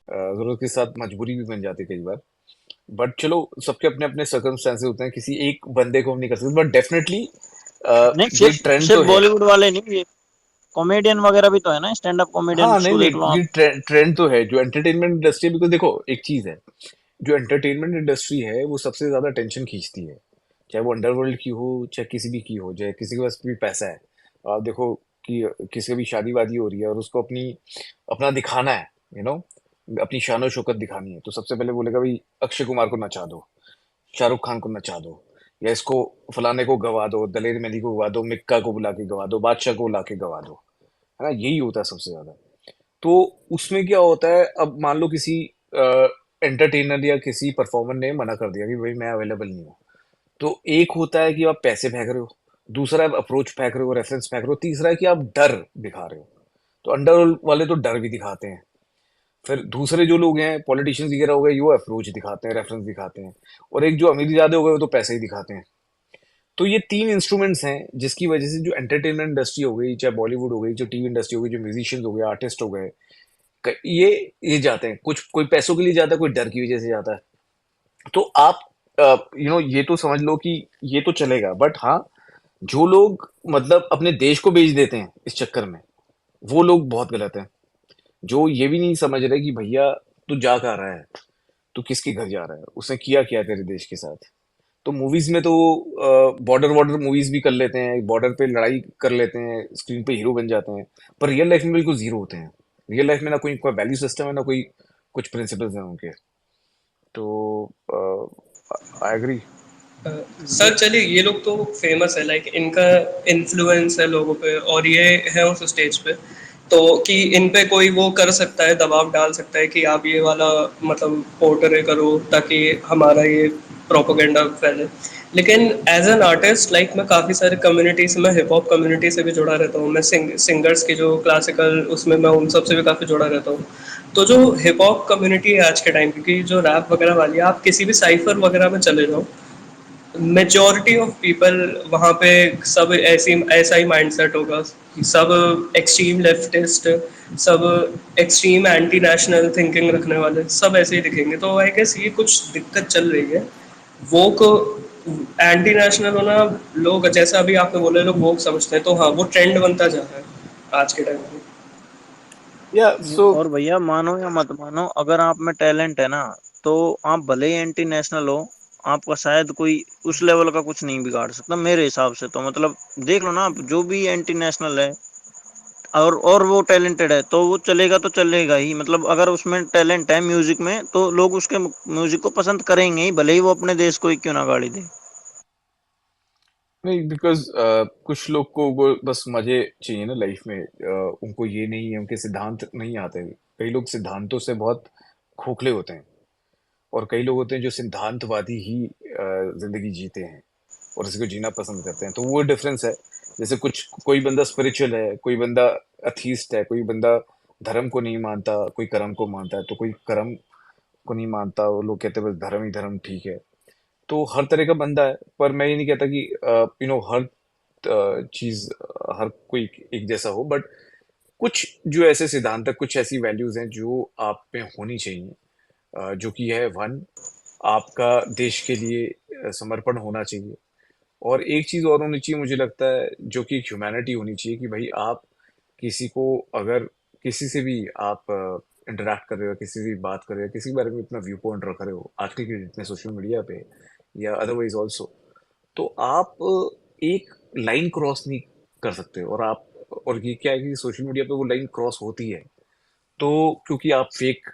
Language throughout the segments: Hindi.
जरूरत के साथ मजबूरी भी बन जाती है कई बार। बट चलो, सबके अपने अपने सर्कमस्टेंसेस होते हैं, किसी एक बंदे को हम नहीं कर सकते, बट डेफिनेटली नहीं, ये सिर्फ ट्रेंड तो सिर्फ है। बॉलीवुड वाले नहीं, ये कॉमेडियन वगैरह भी तो है ना, स्टैंड अप कॉमेडियन हाँ, नहीं को नहीं, देख लो ये आप। ट्रेंड तो है जो एंटरटेनमेंट इंडस्ट्री, बिकॉज देखो एक चीज है, जो एंटरटेनमेंट इंडस्ट्री है वो सबसे ज्यादा टेंशन खींचती है। चाहे वो अंडरवर्ल्ड की हो, चाहे किसी भी की हो, चाहे किसी के पास भी पैसा है। आप देखो कि किसी की भी शादी वादी हो रही है और उसको अपनी अपना दिखाना है, यू नो अपनी शान शौकत दिखानी है, तो सबसे पहले बोलेगा भाई अक्षय कुमार को नचा दो, शाहरुख खान को नचा दो, या इसको फलाने को गवा दो, दलेर मेहंदी को गवा दो, मिक्का को बुला के गवा दो, बादशाह को बुला के गवा दो। है ना, यही होता है सबसे ज्यादा। तो उसमें क्या होता है, अब मान लो किसी एंटरटेनर या किसी परफॉर्मर ने मना कर दिया कि भाई मैं अवेलेबल नहीं हूँ, तो एक होता है कि आप पैसे फेंक रहे हो, दूसरा आप अप्रोच फेंक रहे हो, रेफरेंस फेंक रहे हो, तीसरा है कि आप डर दिखा रहे हो। तो अंडर वाले तो डर भी दिखाते हैं, फिर दूसरे जो लोग हैं पॉलिटिशियंस वगैरह हो गए, वो अप्रोच दिखाते हैं, रेफरेंस दिखाते हैं, और एक जो अमीर ज्यादा हो गए वो तो पैसे ही दिखाते हैं। तो ये तीन इंस्ट्रूमेंट्स हैं जिसकी वजह से जो एंटरटेनमेंट इंडस्ट्री हो गई, चाहे बॉलीवुड हो गई, जो टीवी इंडस्ट्री हो गई, जो म्यूजिशियंस हो गए, आर्टिस्ट हो गए, ये जाते हैं, कुछ कोई पैसों के लिए जाता है, कोई डर की वजह से जाता है। तो आप ये तो समझ लो कि ये तो चलेगा, बट हाँ, जो लोग मतलब अपने देश को बेच देते हैं इस चक्कर में, वो लोग बहुत गलत हैं। जो ये भी नहीं समझ रहे कि भैया तू जा कहाँ रहा है, तू किसके घर जा रहा है, उसने किया क्या तेरे देश के साथ। तो मूवीज में तो बॉर्डर वॉर्डर मूवीज भी कर लेते हैं, बॉर्डर पे लड़ाई कर लेते हैं, स्क्रीन पे हीरो बन जाते हैं, पर रियल लाइफ में बिल्कुल जीरो होते हैं। रियल लाइफ में ना कोई कोई वैल्यू सिस्टम है, ना कोई कुछ प्रिंसिपल्स हैं उनके। तो आई एग्री। ये सर चलिए, ये लोग तो फेमस है, लाइक इनका इन्फ्लुएंस है लोगों पे, और ये है उस स्टेज पे, तो कि इन पे कोई वो कर सकता है, दबाव डाल सकता है कि आप ये वाला मतलब पोर्ट्रे करो ताकि हमारा ये प्रोपोगेंडा फैले। लेकिन एज एन आर्टिस्ट, लाइक मैं काफ़ी सारे कम्युनिटी से, मैं हिप हॉप कम्युनिटी से भी जुड़ा रहता हूँ, मैं सिंगर्स की जो क्लासिकल उसमें मैं उन सब से भी काफ़ी जुड़ा रहता हूँ। तो जो हिप हॉप कम्युनिटी है आज के टाइम की, क्योंकि जो रैप वगैरह वाली है, आप किसी भी साइफर वगैरह में चले जाओ, मेजॉरिटी ऑफ पीपल वहाँ पे सब ऐसी ऐसा ही माइंडसेट होगा कि सब एक्सट्रीम लेफ्टिस्ट, सब एक्सट्रीम एंटी नेशनल थिंकिंग रखने वाले, सब ऐसे ही दिखेंगे। तो आई गेस ये कुछ दिक्कत चल रही है। वो को एंटी नेशनल होना, लोग जैसा अभी आपने बोले लोग वो समझते हैं, तो हाँ वो ट्रेंड बनता जा रहा है आज के टाइम में। या सो और भैया मानो या मत मानो, अगर आप में टैलेंट है ना, तो आप भले ही एंटी नेशनल हो, आपका शायद कोई उस लेवल का कुछ नहीं बिगाड़ सकता मेरे हिसाब से। तो मतलब देख लो ना, आप जो भी एंटी नेशनल है और वो टैलेंटेड है, तो वो चलेगा तो चलेगा ही। मतलब अगर उसमें टैलेंट है म्यूजिक में, तो लोग उसके म्यूजिक को पसंद करेंगे ही, भले ही वो अपने देश को ही क्यों ना गाड़ी दे। नहीं, बिकॉज कुछ लोग को वो बस मजे चाहिए ना लाइफ में, उनको ये नहीं है, उनके सिद्धांत नहीं आते। कई लोग सिद्धांतों से बहुत खोखले होते हैं, और कई लोग होते हैं जो सिद्धांतवादी ही जिंदगी जीते हैं और इसको जीना पसंद करते हैं। तो वो डिफरेंस है। जैसे कुछ कोई बंदा स्पिरिचुअल है, कोई बंदा अथीस्ट है, कोई बंदा धर्म को नहीं मानता, कोई कर्म को मानता है, तो कोई कर्म को नहीं मानता, वो लोग कहते हैं बस धर्म ही धर्म ठीक है। तो हर तरह का बंदा है, पर मैं ये नहीं कहता कि हर चीज हर कोई एक जैसा हो, बट कुछ जो ऐसे सिद्धांत है, कुछ ऐसी वैल्यूज हैं जो आप में होनी चाहिए, जो कि है वन, आपका देश के लिए समर्पण होना चाहिए। और एक चीज और होनी चाहिए मुझे लगता है, जो कि ह्यूमैनिटी होनी चाहिए, कि भाई आप किसी को अगर किसी से भी आप इंटरेक्ट कर रहे हो, किसी से भी बात कर रहे हो, किसी के बारे में अपना व्यू पॉइंट रख रहे हो आजकल के इतने सोशल मीडिया पे या अदरवाइज ऑल्सो, तो आप एक लाइन क्रॉस नहीं कर सकते। और ये क्या है कि सोशल मीडिया पे वो लाइन क्रॉस होती है, तो क्योंकि आप फेक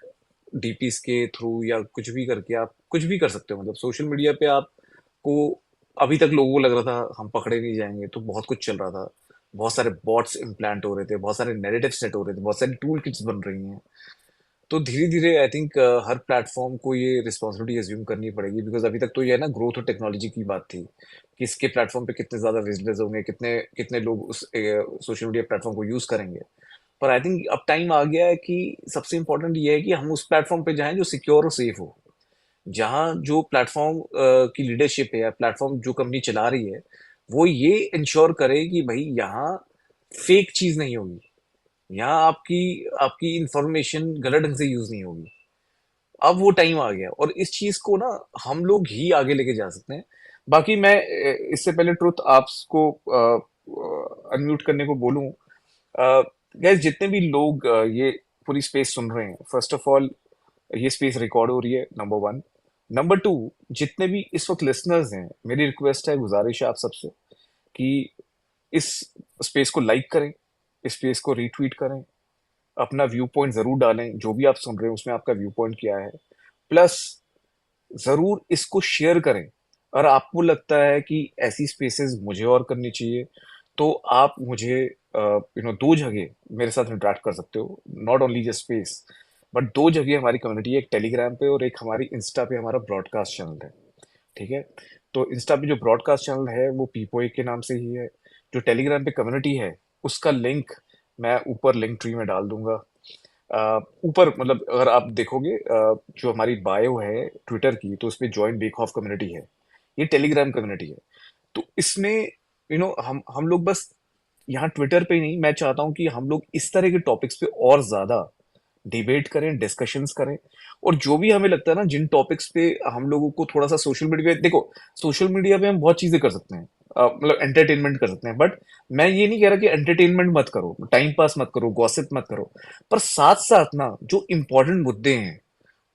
डीपीस के थ्रू या कुछ भी करके आप कुछ भी कर सकते हो, मतलब सोशल मीडिया पे आपको अभी तक लोगों को लग रहा था हम पकड़े नहीं जाएंगे, तो बहुत कुछ चल रहा था, बहुत सारे बॉट्स इम्प्लांट हो रहे थे, बहुत सारे नैरेटिव सेट हो रहे थे, बहुत सारी टूल किट्स बन रही हैं। तो धीरे धीरे आई थिंक हर प्लेटफॉर्म को ये रिस्पॉन्सिबिलिटी एज्यूम करनी पड़ेगी, बिकॉज अभी तक तो ये है ना, ग्रोथ और टेक्नोलॉजी की बात थी कि इसके प्लेटफॉर्म पे कितने ज्यादा विजिटर्स होंगे, कितने कितने लोग उस सोशल मीडिया प्लेटफॉर्म को यूज करेंगे। पर आई थिंक अब टाइम आ गया है कि सबसे इंपॉर्टेंट ये है कि हम उस प्लेटफॉर्म पे जाएं जो सिक्योर और सेफ हो, जहां जो प्लेटफॉर्म की लीडरशिप है या प्लेटफॉर्म जो कंपनी चला रही है, वो ये इंश्योर करे कि भाई यहाँ फेक चीज नहीं होगी, यहाँ आपकी आपकी इंफॉर्मेशन गलत ढंग से यूज नहीं होगी। अब वो टाइम आ गया और इस चीज को ना हम लोग ही आगे लेके जा सकते हैं। बाकी मैं इससे पहले ट्रुथ आपको अनम्यूट करने को बोलूं, गैस जितने भी लोग ये पूरी स्पेस सुन रहे हैं, फर्स्ट ऑफ ऑल ये स्पेस रिकॉर्ड हो रही है, नंबर वन। नंबर टू, जितने भी इस वक्त लिसनर्स हैं, मेरी रिक्वेस्ट है, गुजारिश है आप सबसे कि इस स्पेस को लाइक करें, इस स्पेस को रीट्वीट करें, अपना व्यू पॉइंट जरूर डालें, जो भी आप सुन रहे हैं उसमें आपका व्यू पॉइंट क्या है। प्लस जरूर इसको शेयर करें। और आपको लगता है कि ऐसी स्पेसेस मुझे और करनी चाहिए, तो आप मुझे दो जगह मेरे साथ इंटरेक्ट कर सकते हो, not only just space, but दो जगह हमारी कम्युनिटी है, एक टेलीग्राम पे और एक हमारी इंस्टा पे हमारा ब्रॉडकास्ट चैनल है। ठीक है, तो इंस्टा पे जो ब्रॉडकास्ट चैनल है वो पीपोए के नाम से ही है। जो टेलीग्राम पे कम्युनिटी है उसका लिंक मैं ऊपर लिंक ट्री में डाल दूंगा। ऊपर मतलब अगर आप देखोगे जो हमारी बायो है ट्विटर की, तो उस पे जॉइन बेक ऑफ कम्युनिटी है, ये टेलीग्राम कम्युनिटी है। तो इसमें हम लोग बस यहाँ ट्विटर पे ही नहीं, मैं चाहता हूँ कि हम लोग इस तरह के टॉपिक्स पे और ज्यादा डिबेट करें, डिस्कशंस करें। और जो भी हमें लगता है ना, जिन टॉपिक्स पे हम लोगों को थोड़ा सा सोशल मीडिया पे, देखो सोशल मीडिया पे हम बहुत चीजें कर सकते हैं, मतलब एंटरटेनमेंट कर सकते हैं, बट मैं ये नहीं कह रहा कि एंटरटेनमेंट मत करो, टाइम पास मत करो, गॉसिप मत करो, पर साथ साथ ना जो इंपॉर्टेंट मुद्दे हैं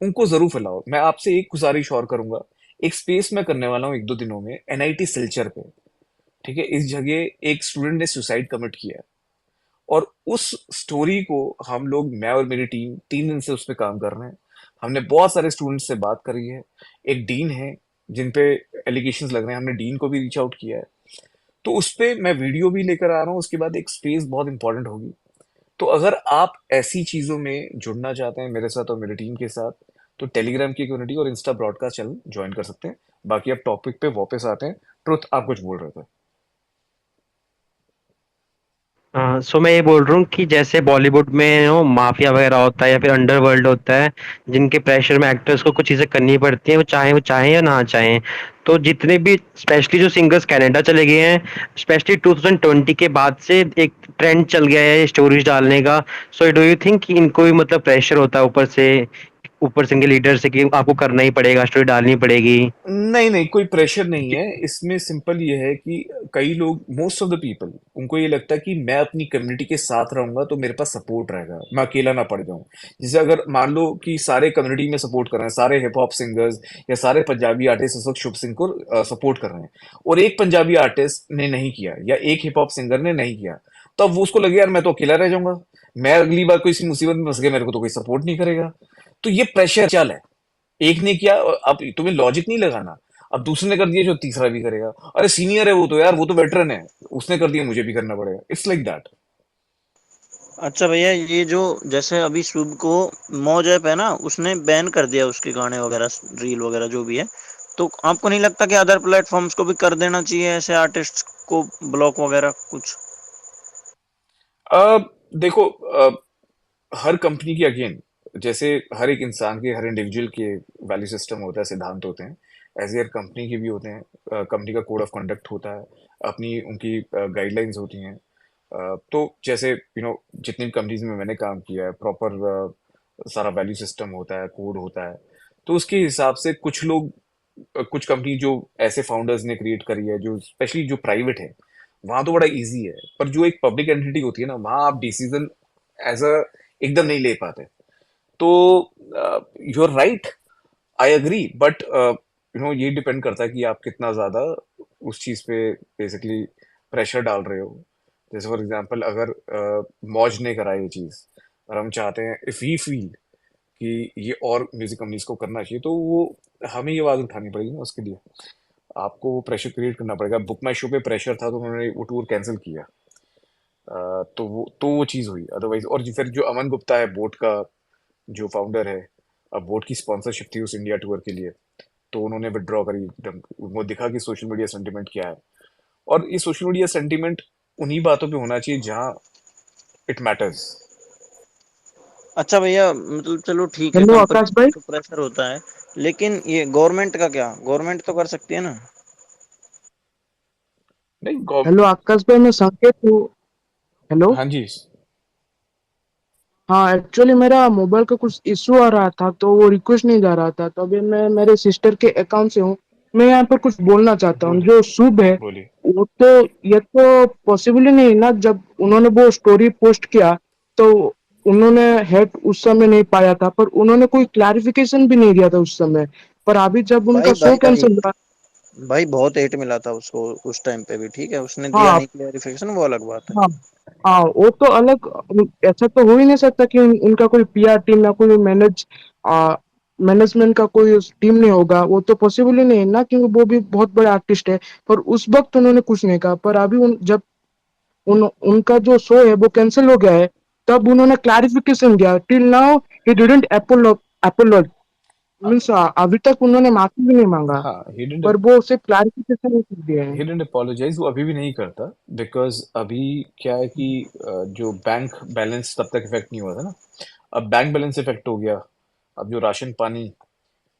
उनको जरूर फैलाओ। मैं आपसे एक गुजारिश और करूंगा, एक स्पेस में करने वाला हूँ एक दो दिनों में एनआईटी सिलचर पे। ठीक है, इस जगह एक स्टूडेंट ने सुसाइड कमिट किया है, और उस स्टोरी को हम लोग, मैं और मेरी टीम 3 दिन से उस पर काम कर रहे हैं। हमने बहुत सारे स्टूडेंट्स से बात करी है, एक डीन है जिन पे एलिगेशंस लग रहे हैं, हमने डीन को भी रीच आउट किया है। तो उस पे मैं वीडियो भी लेकर आ रहा हूँ, उसके बाद एक स्पेस बहुत इंपॉर्टेंट होगी। तो अगर आप ऐसी चीजों में जुड़ना चाहते हैं मेरे साथ और मेरी टीम के साथ, तो टेलीग्राम की कम्युनिटी और इंस्टा ब्रॉडकास्ट चैनल ज्वाइन कर सकते हैं। बाकी अब टॉपिक पे वापस आते हैं। ट्रुथ, आप कुछ बोल रहे थे। हाँ, सो मैं ये बोल रहा हूँ कि जैसे बॉलीवुड में माफिया वगैरह होता है या फिर अंडरवर्ल्ड होता है, जिनके प्रेशर में एक्टर्स को कुछ चीजें करनी पड़ती हैं, वो चाहें या ना चाहें। तो जितने भी स्पेशली जो सिंगर्स कनाडा चले गए हैं, स्पेशली 2020 के बाद से एक ट्रेंड चल गया है स्टोरीज डालने का। सो डू यू थिंक कि इनको भी मतलब प्रेशर होता है ऊपर से इनके लीडर से कि आपको करना ही पड़ेगा, स्टोरी डालनी पड़ेगी? नहीं नहीं, कोई प्रेशर नहीं है इसमें। सिंपल ये है कि कई लोग, मोस्ट ऑफ द पीपल, उनको ये लगता है कि मैं अपनी कम्युनिटी के साथ रहूंगा तो मेरे पास सपोर्ट रहेगा, मैं अकेला ना पड़ जाऊं। जैसे अगर मान लो कि सारे कम्युनिटी में सपोर्ट कर रहे हैं, सारे हिप हॉप सिंगर्स या सारे पंजाबी आर्टिस्ट इस वक्त शुभ सिंह को सपोर्ट कर रहे हैं, और एक पंजाबी आर्टिस्ट ने नहीं किया या एक हिप हॉप सिंगर ने नहीं किया, तो अब वो उसको लगे यार मैं तो अकेला रह जाऊंगा, मैं अगली बार कोई सी मुसीबत में फंस गया, मेरे को तो कोई सपोर्ट नहीं करेगा। तो ये प्रेशर चल है, एक ने किया और अब तुम्हें लॉजिक नहीं लगाना, अब दूसरे ने कर दिया जो तीसरा भी करेगा, अरे सीनियर है वो तो यार, वो तो वेटरन है, उसने कर दिया मुझे भी करना पड़ेगा, इट्स लाइक दैट। अच्छा भैया, ये जो जैसे अभी शुभ को मौज ऐप है ना, उसने बैन कर दिया उसके गाने वगैरह, रील वगैरह जो भी है। तो आपको नहीं लगता कि अदर प्लेटफॉर्म्स को भी कर देना चाहिए ऐसे आर्टिस्ट को ब्लॉक वगैरह कुछ? देखो, हर कंपनी की अगेन, जैसे हर एक इंसान के, हर इंडिविजुअल के वैल्यू सिस्टम होता है, सिद्धांत होते हैं, ऐसे हर कंपनी के भी होते हैं। कंपनी का कोड ऑफ कंडक्ट होता है, अपनी उनकी गाइडलाइंस होती हैं। तो जैसे जितनी भी कंपनीज में मैंने काम किया है, प्रॉपर सारा वैल्यू सिस्टम होता है, कोड होता है। तो उसके हिसाब से कुछ लोग, कुछ कंपनी जो ऐसे फाउंडर्स ने क्रिएट करी है, जो स्पेशली जो प्राइवेट है, वहां तो बड़ा इजी है, पर जो एक पब्लिक एंटिटी होती है ना, वहां आप डिसीजन एज अ एकदम नहीं ले पाते। तो you are right, I agree, but ये डिपेंड करता है कि आप कितना ज्यादा उस चीज पे बेसिकली प्रेशर डाल रहे हो। जैसे फॉर एग्जांपल, अगर मौज ने करा ये चीज और हम चाहते हैं, इफ वी फील कि ये और म्यूजिक कंपनीज को करना चाहिए, तो वो हमें ये आवाज उठानी पड़ेगी ना उसके लिए, आपको वो प्रेशर क्रिएट करना पड़ेगा। बुक माई शो पे प्रेशर था तो उन्होंने वो टूर कैंसिल किया। तो वो चीज हुई अदरवाइज। और फिर जो अमन गुप्ता है, बोट का जो फाउंडर है, अब बोट की स्पॉन्सरशिप थी उस इंडिया टूर के लिए, तो उन्होंने विड्रॉ करी एकदम। वो दिखा कि सोशल मीडिया सेंटिमेंट क्या है, और ये सोशल मीडिया सेंटिमेंट उन्हीं बातों पे होना चाहिए जहां इट मैटर्स। अच्छा भैया, मतलब चलो ठीक है, हेलो कंपनी आकाश भाई। तो प्रेशर होता है, लेकिन ये गवर्नमेंट का क्या? गवर्नमेंट तो कर सकती है ना? नहीं गौ हेलो आकाश भाई, मैं संकेत हूँ। हेलो। हाँ जी। हाँ, एक्चुअली मेरा मोबाइल का कुछ इशू आ रहा था, तो वो रिक्वेस्ट नहीं जा रहा था। तो अभी मैं मेरे सिस्टर के अकाउंट से हूँ। मैं यहाँ पर कुछ बोलना चाहता हूँ। बोलिए, जो शुभ है, बोलिए। वो तो, ये तो पॉसिबल ही नहीं ना। जब उन्होंने वो स्टोरी पोस्ट किया, तो उन्होंने हेट उस समय नहीं पाया था, पर उन्होंने कोई क्लैरिफिकेशन भी नहीं दिया था उस समय। पर अभी जब उनका भाई शो भाई भाई कैंसिल हुआ। भाई बहुत हेट मिला था उसको उस टाइम पे भी, ठीक है, उसने दिया हाँ, नहीं क्लेरिफिकेशन, वो अलग बात है। हाँ, हाँ, वो तो अलग। ऐसा तो हो ही नहीं सकता कि उनका कोई पीआर टीम या कोई मैनेजमेंट का कोई टीम नहीं होगा। वो तो पॉसिबल ही नहीं है ना, क्योंकि वो भी बहुत बड़े आर्टिस्ट है। पर उस वक्त उन्होंने कुछ नहीं कहा। पर अभी जब उनका जो शो है वो कैंसिल हो गया है, तब उन्होंने क्लैरिफिकेशन दिया। Till now he didn't apologise, means अभी तक उन्होंने माफी भी नहीं मांगा। हाँ, पर वो सिर्फ क्लैरिफिकेशन ही दिए हैं। ही डिडंट अपोलोजाइज, वो अभी भी नहीं करता। बिकॉज अभी क्या है कि जो बैंक बैलेंस तब तक इफेक्ट नहीं हुआ था ना, अब बैंक बैलेंस इफेक्ट हो गया। अब जो राशन पानी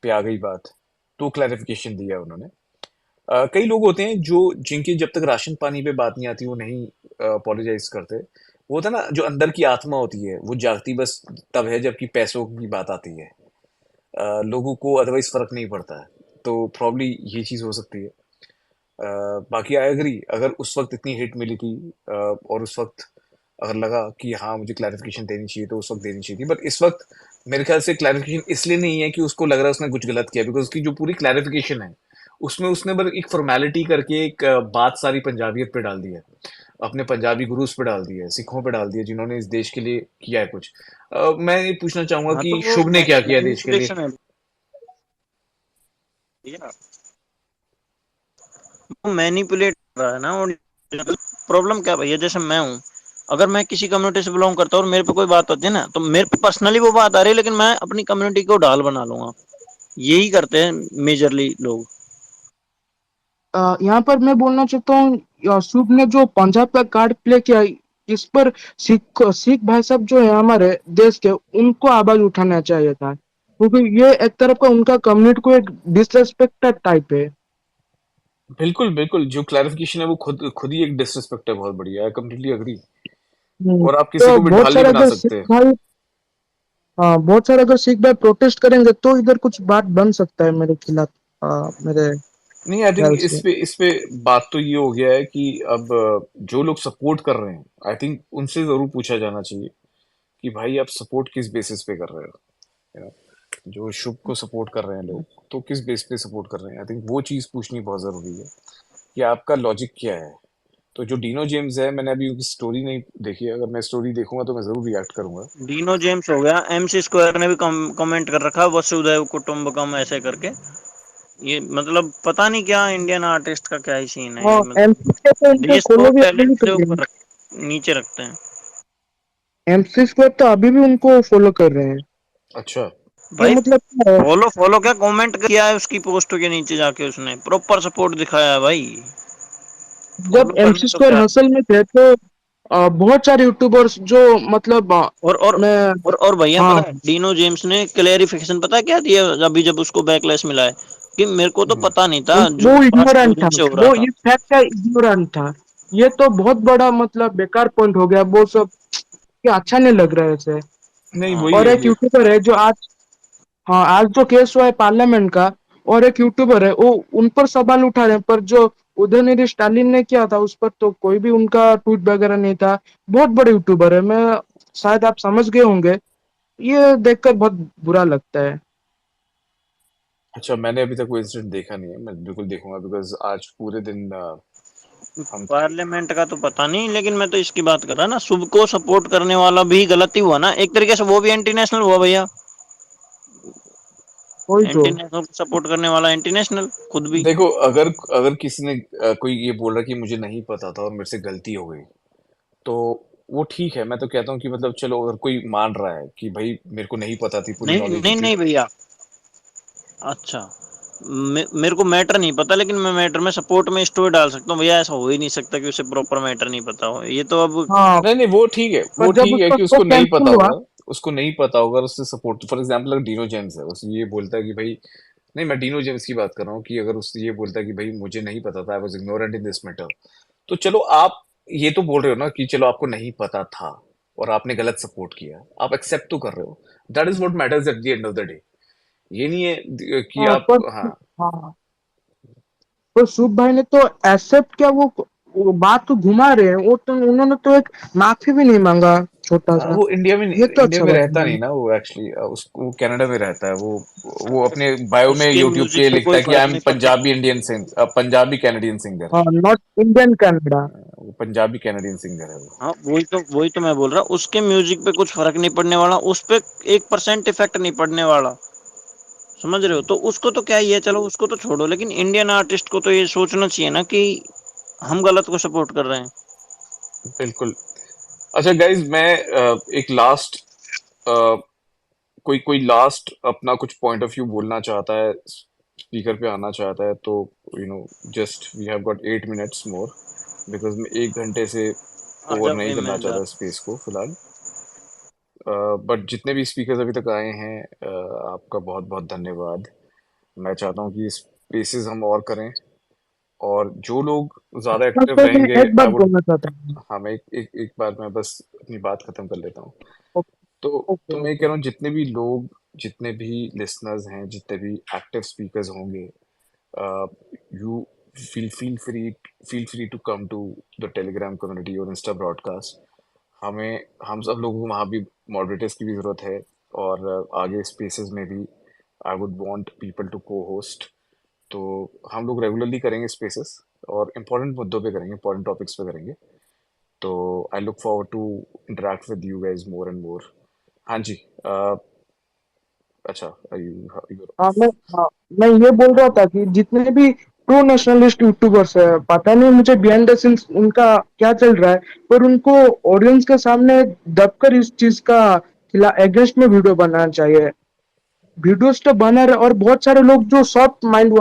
पे आ गई बात, तो क्लैरिफिकेशन दिया उन्होंने। कई लोग होते हैं जो जिनकी जब तक राशन पानी पे बात नहीं आती वो नहीं अपोलोजाइज करते। वो होता है ना, जो अंदर की आत्मा होती है वो जागती बस तब है जबकि पैसों की बात आती है। लोगों को अदरवाइज फर्क नहीं पड़ता है। तो प्रॉब्ली ये चीज़ हो सकती है। बाकी आई एग्री, अगर उस वक्त इतनी हिट मिली थी और उस वक्त अगर लगा कि हाँ मुझे क्लैरिफिकेशन देनी चाहिए तो उस वक्त देनी चाहिए थी। बट इस वक्त मेरे ख्याल से क्लैरिफिकेशन इसलिए नहीं है कि उसको लग रहा है उसने कुछ गलत किया, बिकॉज उसकी जो पूरी क्लैरिफिकेशन है उसमें उसने बस एक फॉर्मेलिटी करके एक बात सारी पंजाबियत पे डाल दी है, अपने पंजाबी गुरुज पे डाल दी है, सिखों पे डाल दी है जिन्होंने इस देश के लिए किया है कुछ। मैं ये पूछना चाहूंगा हाँ तो कि वो शुभ ने क्या किया देश के लिए। मैनिपुलेशन है भैया, वो मैनिपुलेट कर रहा है ना। और प्रॉब्लम क्या है भैया, जैसे मैं हूँ, अगर मैं किसी कम्युनिटी से बिलोंग करता हूँ और मेरे पे कोई बात होती है ना, तो मेरे पे पर्सनली वो बात आ रही है, लेकिन मैं अपनी कम्युनिटी को ढाल बना लूंगा। यही करते हैं मेजरली लोग। यहाँ पर मैं बोलना चाहता हूँ, शुभ ने जो पंजाब का कार्ड प्ले किया, इस पर सिख सिख भाई साहब जो है हमारे देश के, उनको आवाज उठाना चाहिए था, क्योंकि ये एक तरफ का उनका कम्युनिटी को एक डिसरेस्पेक्टेड टाइप है। बिल्कुल बिल्कुल, जो क्लैरिफिकेशन है वो खुद खुद ही एक डिसरिस्पेक्ट है, बहुत बढ़िया, आई कम्प्लीटली अग्री। और आप किसी तो को भी बहुत ढाल नहीं सारे बना अगर सिख सकते। भाई, हाँ, बहुत सारे अगर सिख भाई प्रोटेस्ट करेंगे तो इधर कुछ बात बन सकता है मेरे खिलाफ, मेरे नहीं, आई थिंक ख्याल इस से। पे इस पे बात तो ये हो गया है कि अब जो लोग सपोर्ट कर रहे हैं, आई थिंक उनसे जरूर पूछा जाना चाहिए कि भाई आप सपोर्ट किस बेसिस पे कर रहे हो। you know, जो शुभ को सपोर्ट कर रहे हैं लोग, तो किस बेस पे सपोर्ट कर रहे हैं, आई थिंक वो चीज पूछनी बहुत जरूरी है कि आपका लॉजिक क्या है। तो जो डीनो जेम्स है, मैंने अभी उनकी स्टोरी नहीं देखी है, अगर मैं स्टोरी देखूंगा तो मैं जरूर रिएक्ट करूंगा। डीनो जेम्स हो गया, एमसी स्क्वायर ने भी कमेंट कर रखा, वसुधैव कुटुंबकम ऐसे करके। ये मतलब पता नहीं क्या इंडियन आर्टिस्ट का क्या ही सीन है हाँ, ये, एमसी मतलब को तो उनको देश को फॉलो भी अभी टैलेंट भी से कर रहे ऊपर हैं। नीचे रखते हैं। एमसी स्क्वाड तो अभी भी उनको फॉलो कर रहे हैं। अच्छा। ये भाई मतलब क्या है? फॉलो फॉलो क्या, कमेंट किया है उसकी पोस्ट के नीचे जाके, उसने प्रॉपर सपोर्ट दिखाया है भाई। जब फॉलो करने एमसी तो स्क्वायर क्या। हसल में थे, तो बहुत सारे यूट्यूबर्स जो मतलब और और मैं, और भैया हाँ, पता है डीनो जेम्स ने क्लेरिफिकेशन पता है क्या दिया अभी जब उसको बैकलैश मिला है, कि मेरे को तो हम्म। पता नहीं था जो वो पास्ट दो इग्नोरेंट था। दिन से हो रहा वो था। इस फैक्ट का इग्नोरेंट था। ये तो बहुत बड़ा मतलब बेकार पॉइंट हो गया वो सब। ये अच्छा नहीं लग रहा है ऐसे। नहीं, हाँ वही और है एक कि यूट्यूबर है जो आज, हाँ, आज जो केस हुआ है पार्लियामेंट का, और एक यूट्यूबर है, वो उन पर सवाल उठा रहे हैं। पर जो उदयनिधि स्टालिन ने किया था उस पर तो कोई भी उनका ट्वीट वगैरह नहीं था। बहुत बड़े यूट्यूबर है, मैं, शायद आप समझ गए होंगे। ये देखकर बहुत बुरा लगता है। अच्छा, मैंने अभी तक कोई इंसिडेंट देखा नहीं है, मैं बिल्कुल देखूंगा बिकॉज आज पूरे दिन हम। पार्लियामेंट का तो पता नहीं, लेकिन मैं तो इसकी बात कर रहा ना, शुभ को सपोर्ट करने वाला भी गलत ही हुआ ना एक तरीके से, वो भी एंटी नेशनल हुआ भैया। वही तो। एंटी नेशनल को सपोर्ट करने वाला एंटी नेशनल खुद भी। देखो, अगर अगर किसी ने कोई ये बोल रहा कि मुझे नहीं पता था और मेरे से गलती हो गई, तो वो ठीक है। मैं तो कहता हूँ कि मतलब चलो, अगर कोई मान रहा है कि भाई मेरे को नहीं पता थी, पूरी नहीं नॉलेज नहीं नहीं थी। नहीं भैया, अच्छा, मेरे को मैटर नहीं पता, लेकिन मैं मैटर में सपोर्ट में स्टोरी डाल सकता हूँ भैया। ऐसा हो ही नहीं सकता कि उसे प्रॉपर मैटर नहीं पता हो, ये तो अब। हाँ, नहीं नहीं, वो ठीक है, वो पर जब ठीक है उसका कि शो उसको नहीं पता कैंसिल हुआ। होगा। उसको नहीं पता होगा और उससे सपोर्ट, फॉर एग्जाम्पल अगर डीनो जेम्स है, उस ये बोलता है कि भाई, नहीं मैं डीनो जेम्स की बात कर रहा हूँ, कि अगर उससे ये बोलता है कि भाई मुझे नहीं पता था, I was ignorant in this matter, तो चलो आप ये तो बोल रहे हो ना कि चलो आपको नहीं पता था और आपने गलत सपोर्ट किया, आप एक्सेप्ट तो कर रहे हो। That is what matters at the end of the day. ये नहीं है कि हाँ आप, पर हाँ। हाँ पर शुभ भाई ने तो एक्सेप्ट किया, वो बात तो घुमा रहे हैं, वो तो उन्होंने तो एक माफी भी नहीं मांगा, छोटा सा। वो इंडिया में, ये तो इंडिया अच्छा में बात रहता है। नहीं ना वो एक्चुअली, उसको वो कनाडा में रहता है वो अपने बायो में उसके यूट्यूब म्यूजिक के पे लिखता कोई है कि आई फर्क एम नहीं पड़ता। पंजाबी इंडियन सिंग, पंजाबी कैनेडियन सिंगर। हाँ, नॉट इंडियन कनाडा। वो पंजाबी कैनेडियन सिंगर है वो। हाँ, वही तो मैं बोल रहा, उसके म्यूजिक पे कुछ फर्क नहीं पड़ने वाला, उस पे 1% इफेक्ट नहीं पड़ने वाला, समझ रहे हो? तो उसको तो क्या ही है, चलो उसको तो छोड़ो, लेकिन इंडियन आर्टिस्ट को तो ये सोचना चाहिए ना कि हम गलत को सपोर्ट कर रहे हैं। बिल्कुल। अच्छा गाइज, मैं एक लास्ट, कोई कोई लास्ट अपना कुछ पॉइंट ऑफ व्यू बोलना चाहता है, स्पीकर पे आना चाहता है तो, you know, just we have got 8 minutes more, because मैं 1 घंटे से आ ओवर जाओ नहीं भाई, करना मैं जा चाहता स्पेस को फिलहाल। बट जितने भी स्पीकर्स अभी तक आए हैं, आपका बहुत बहुत धन्यवाद। मैं चाहता हूँ कि स्पेसेस हम और करें, और जो लोग ज्यादा एक्टिव तो मैं रहेंगे, एक बात आई वुड। बोलना चाहता हूँ। हाँ, मैं एक बार मैं बस अपनी बात खत्म कर लेता हूँ। तो ओके मैं ये कह ओके। रहा हूँ, जितने भी लोग, जितने भी लिसनर्स हैं, जितने भी एक्टिव स्पीकर्स होंगे, you feel free to come to the Telegram community और इंस्टा ब्रॉडकास्ट। हमें, हम सब लोगों को वहाँ भी मॉडरेटर्स की भी ज़रूरत है, और आगे स्पेसेस में भी I would want people to को होस्ट। तो हम लोग रेगुलरली करेंगे स्पेसेस, और इम्पोर्टेंट मुद्दों पे करेंगे, इम्पोर्टेंट टॉपिक्स पे करेंगे। तो I look forward to interact with you guys more and more. हाँ जी। अ, अच्छा, यू हाँ मैं हाँ, मैं ये बोल रहा था कि जितने भी ट्रू नेशनलिस्ट यूट्यूबर्स है, पता नहीं मुझे बिहाइंड द सीन्स उनका क्या चल रहा है, पर उनको ऑडियंस के सामने दबकर इस चीज का खिला अगेंस्ट में वीडियो बनाना चाहिए। वीडियोस तो बना रहे, और बहुत सारे लोग जो सॉफ्ट माइंड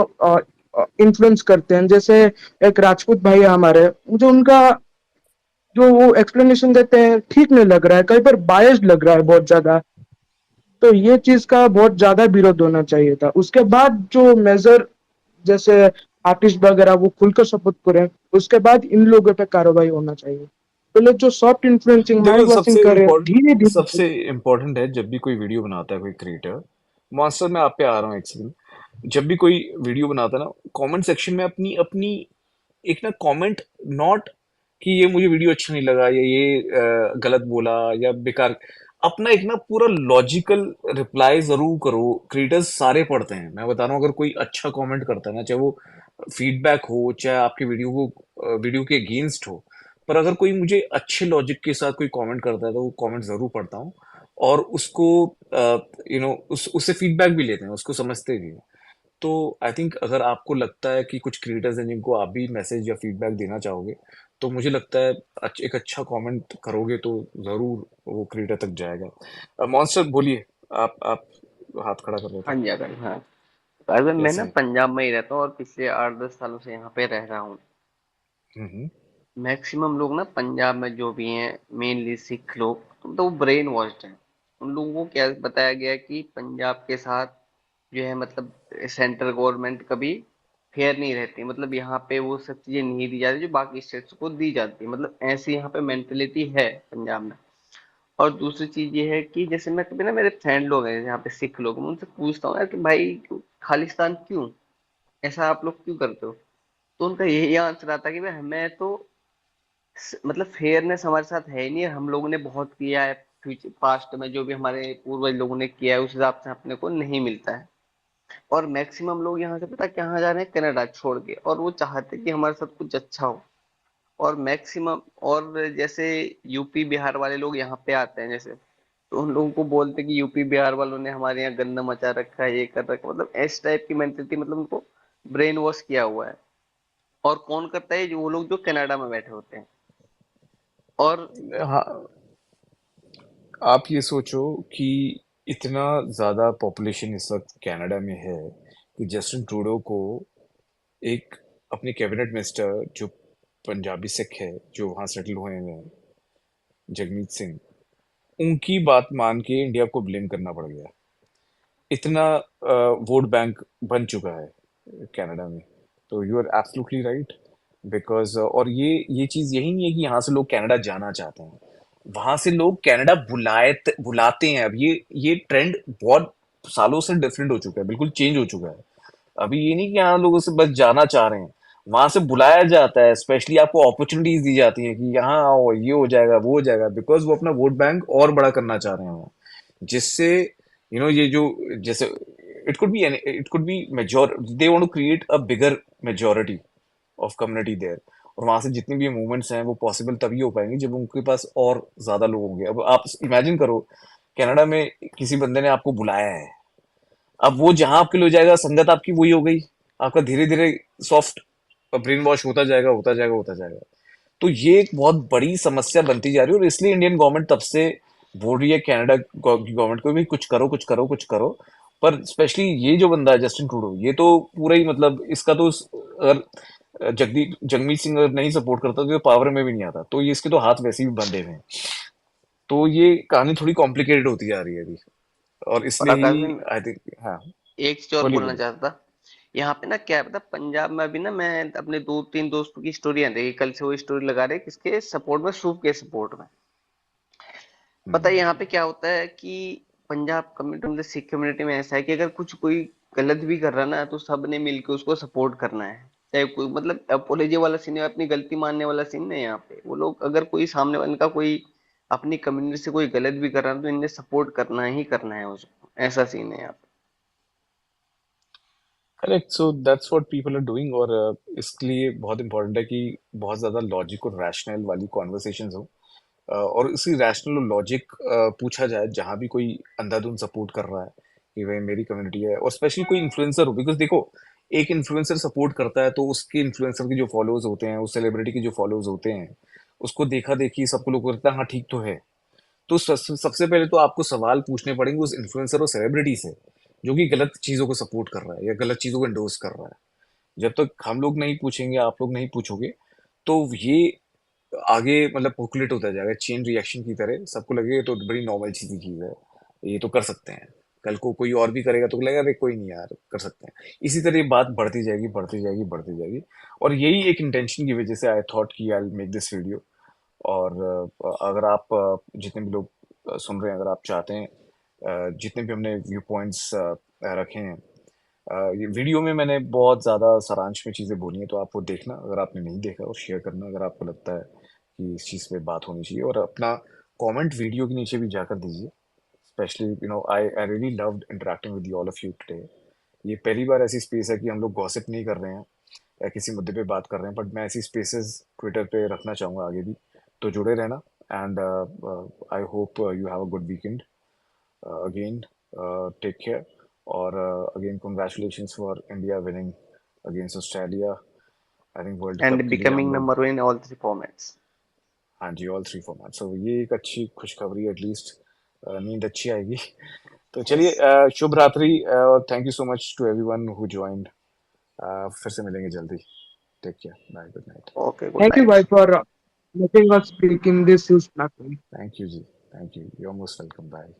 इन्फ्लुएंस करते हैं, जैसे एक राजपूत भाई है हमारे, मुझे उनका जो वो एक्सप्लेनेशन देते हैं ठीक नहीं लग रहा है, कई बार बायस्ड लग रहा है बहुत ज्यादा। तो ये चीज का बहुत ज्यादा विरोध होना चाहिए था। उसके बाद जो मेजर, जैसे आर्टिस्ट वगैरह वो खुलकर सपोर्ट करें, उसके बाद इन लोगों पे कार्रवाई होना चाहिए। पहले जो सॉफ्ट इन्फ्लुएंसिंग देखो, माइंड वॉशिंग करे, धीरे सबसे धीरे। इम्पोर्टेंट है, जब भी कोई वीडियो बनाता है कोई क्रिएटर, मास्टर, मैं आप पे आ रहा हूँ एक सेकंड। जब भी कोई वीडियो बनाता है ना, कमेंट सेक्शन में अपनी अपनी एक ना कमेंट, नॉट कि ये मुझे वीडियो अच्छा नहीं लगा, या ये गलत बोला, या बेकार, अपना एक ना पूरा लॉजिकल रिप्लाई जरूर करो। क्रिएटर्स सारे पढ़ते हैं, मैं बता रहा हूँ। अगर कोई अच्छा कमेंट करता है ना, चाहे वो फीडबैक हो, चाहे आपके वीडियो के अगेंस्ट हो, पर अगर कोई मुझे अच्छे लॉजिक के साथ कोई कमेंट करता है, तो वो कमेंट जरूर पढ़ता हूँ, और उसको उससे फीडबैक भी लेते हैं, उसको समझते भी हैं। तो आई थिंक, अगर आपको लगता है कि कुछ क्रिएटर्स हैं जिनको आप भी मैसेज या फीडबैक देना चाहोगे, तो मुझे लगता है एक अच्छा कमेंट करोगे तो जरूर वो क्रिएटर तक जाएगा। मॉन्स्टर, बोलिए। आप हाथ खड़ा कर रहे थे। हाँ जी, अगर हाँ, तो अगर मैं कैसे ना हैं? पंजाब में ही रहता हूँ और पिछले 8-10 सालों से यहाँ पे रह रहा हूँ। हम्म। मैक्सिमम लोग ना पंजाब में जो भी हैं, मेनली सिख लोग, तो वो ब्रेन वॉश्ड हैं। उन लोगों को क्या बताया गया है कि पंजाब के साथ जो है, मतलब सेंट्रल गवर्नमेंट कभी फेयर नहीं रहती, मतलब यहाँ पे वो सब चीजें नहीं दी जाती जो बाकी स्टेट्स को दी जाती है, मतलब ऐसी यहाँ पे मेंटेलिटी है पंजाब में। और दूसरी चीज ये है कि जैसे मैं कभी ना, मेरे फ्रेंड लोग हैं यहाँ पे सिख लोग, मैं उनसे पूछता हूँ यार कि भाई खालिस्तान क्यों, ऐसा आप लोग क्यों करते हो? तो उनका यही आंसर आता है कि भाई हमें तो मतलब फेयरनेस हमारे साथ है ही नहीं, हम लोगों ने बहुत किया है, फ्यूचर पास्ट में जो भी हमारे पूर्वज लोगों ने किया है उस हिसाब से अपने को नहीं मिलता है। और मैक्सिमम लोग यहाँ से पता कहाँ जा रहे हैं, कनाडा छोड़ के, और वो चाहते हैं कि हमारे साथ कुछ अच्छा हो। और मैक्सिमम, और जैसे यूपी बिहार वाले लोग यहाँ पे आते हैं जैसे, तो उन लोगों को बोलते हैं कि यूपी बिहार वालों ने हमारे यहाँ गंदा मचा रखा है, ये कर रखा है, मतलब इस टाइप की मेंटेलिटी, मतलब उनको ब्रेन वॉश किया हुआ है। और कौन करता है? जो वो लोग जो कनाडा में बैठे होते हैं। और हाँ, आप ये सोचो कि इतना ज्यादा पॉपुलेशन इस वक्त कनाडा में है कि जस्टिन ट्रूडो को एक अपने कैबिनेट मिनिस्टर, जो पंजाबी सिख है, जो वहाँ सेटल हुए हैं, जगमीत सिंह, उनकी बात मान के इंडिया को ब्लेम करना पड़ गया। इतना वोट बैंक बन चुका है कनाडा में। तो you are absolutely right, because और ये चीज़ यही नहीं है कि यहाँ से लोग कनाडा जाना चाहते हैं। वहां से लोग कनाडा बुलाते हैं। अब ये ट्रेंड बहुत सालों से डिफरेंट हो चुका है, बिल्कुल चेंज हो चुका है। अभी ये नहीं कि यहाँ लोगों से बस जाना चाह रहे हैं, वहां से बुलाया जाता है, स्पेशली आपको अपॉर्चुनिटीज दी जाती हैं कि यहाँ आओ, ये हो जाएगा वो हो जाएगा, बिकॉज वो अपना वोट बैंक और बड़ा करना चाह रहे हैं वहाँ। जिससे ये जो जैसे it could be major, they want to create a bigger majority of community there. और वहां से जितनी भी मूवमेंट्स हैं वो पॉसिबल तभी हो पाएंगी जब उनके पास और ज्यादा लोग होंगे। अब आप इमेजिन करो, कनाडा में किसी बंदे ने आपको बुलाया है, अब वो जहां आपके लिए हो जाएगा, संगत आपकी वही हो गई, आपका धीरे धीरे सॉफ्ट ब्रेन वॉश होता जाएगा होता जाएगा होता जाएगा। तो ये एक बहुत बड़ी समस्या बनती जा रही है, और इसलिए इंडियन गवर्नमेंट तब से बोल रही है कनाडा गवर्नमेंट को भी कुछ करो कुछ करो कुछ करो। पर स्पेशली ये जो बंदा है जस्टिन ट्रूडो, ये तो पूरा ही मतलब इसका तो अगर जगमीत सिंह अगर नहीं सपोर्ट करता तो ये पावर में भी नहीं आता, तो ये इसके तो हाथ वैसे भी बंधे हुए हैं। तो ये कहानी थोड़ी कॉम्प्लिकेटेड होती जा रही है अभी, और और इसलिए आकाश ही भाई, आई थिंक। हाँ, एक चीज और बोलिए बोलना बोलिए। चाहता था। यहाँ पे ना क्या है पता, पंजाब में अभी ना मैं अपने दो तीन दोस्तों की स्टोरियां देखी, कल से वो स्टोरी लगा रहे किसके सपोर्ट में, शुभ के सपोर्ट में। पता है हम्म। यहाँ पे क्या होता है कि पंजाब कम्युनिटी मतलब सिख कम्युनिटी में ऐसा है कि अगर कुछ कोई गलत भी कर रहा है ना तो सबने मिलके उसको सपोर्ट करना है। चाहे कोई मतलब अपोलोजी वाला सीन है, अपनी गलती मानने वाला सीन है। यहाँ पे वो लोग अगर कोई सामने वाले का कोई अपनी कम्युनिटी से कोई गलत भी कर रहा है तो इन्हें सपोर्ट करना ही करना है उसको, ऐसा सीन है यहाँ correct, so that's what people are doing. और इसके लिए बहुत इंपॉर्टेंट है कि बहुत ज्यादा लॉजिक और रैशनल वाली कॉन्वर्सेशंस हो, और इसी रैशनल और लॉजिक पूछा जाए जहां भी कोई अंधाधुंध सपोर्ट कर रहा है कि भाई मेरी कम्युनिटी है। और स्पेशली कोई इन्फ्लुएंसर हो, बिकॉज देखो, एक इन्फ्लुएंसर सपोर्ट करता है तो उसके इन्फ्लुएंसर के जो फॉलोअर्स होते हैं, उस सेलिब्रिटी के जो फॉलोअर्स होते हैं, उसको देखा देखी सबको लोग लगता है हाँ ठीक तो है। तो सबसे पहले तो आपको सवाल पूछने पड़ेंगे उस इन्फ्लुएंसर और सेलिब्रिटी से जो कि गलत चीजों को सपोर्ट कर रहा है या गलत चीजों को एंडोर्स कर रहा है। जब तक हम लोग नहीं पूछेंगे, आप लोग नहीं पूछोगे, तो ये आगे मतलब पोकुलेट होता जाएगा चेन रिएक्शन की तरह। सबको लगेगा ये तो बड़ी नॉर्मल चीज है, ये तो कर सकते हैं। कल को कोई और भी करेगा तो लगेगा अरे कोई नहीं यार, कर सकते हैं। इसी तरह ये बात बढ़ती जाएगी बढ़ती जाएगी बढ़ती जाएगी। और यही एक इंटेंशन की वजह से आई थॉट कि आई मेक दिस वीडियो। और अगर आप जितने भी लोग सुन रहे हैं, अगर आप चाहते हैं, जितने भी हमने व्यू पॉइंट्स रखे हैं, ये वीडियो में मैंने बहुत ज़्यादा सारांश में चीज़ें बोली हैं, तो आप वो देखना अगर आपने नहीं देखा, और शेयर करना अगर आपको लगता है कि इस चीज़ पे बात होनी चाहिए। और अपना कमेंट वीडियो के नीचे भी जाकर दीजिए। Specially I really loved interacting with all of you today. ये पहली बार ऐसी स्पेस है कि हम लोग गॉसिप नहीं कर रहे हैं या किसी मुद्दे पे बात कर रहे हैं, बट मैं ऐसी स्पेसेस ट्विटर पे रखना चाहूँगा आगे भी। तो जुड़े रहना, and I hope you have a good weekend again. Take care. Or again, congratulations for India winning against Australia. I think World पे, Cup एंड के लिए हम बिकमिंग लोग। Number one in all three formats. हाँ जी, ऑल थ्री फॉर्मेट। सो ये एक अच्छी खुशखबरी, एटलीस्ट नींद अच्छी आएगी। तो यस। चलिए, शुभ रात्रि, और thank you so much to everyone who joined. फिर से मिलेंगे जल्दी। Take care, bye, good night. Okay, good Thank you, night. bhai, for letting us speak in this huge platform. Thank you जी, thank you, you are most welcome, bye.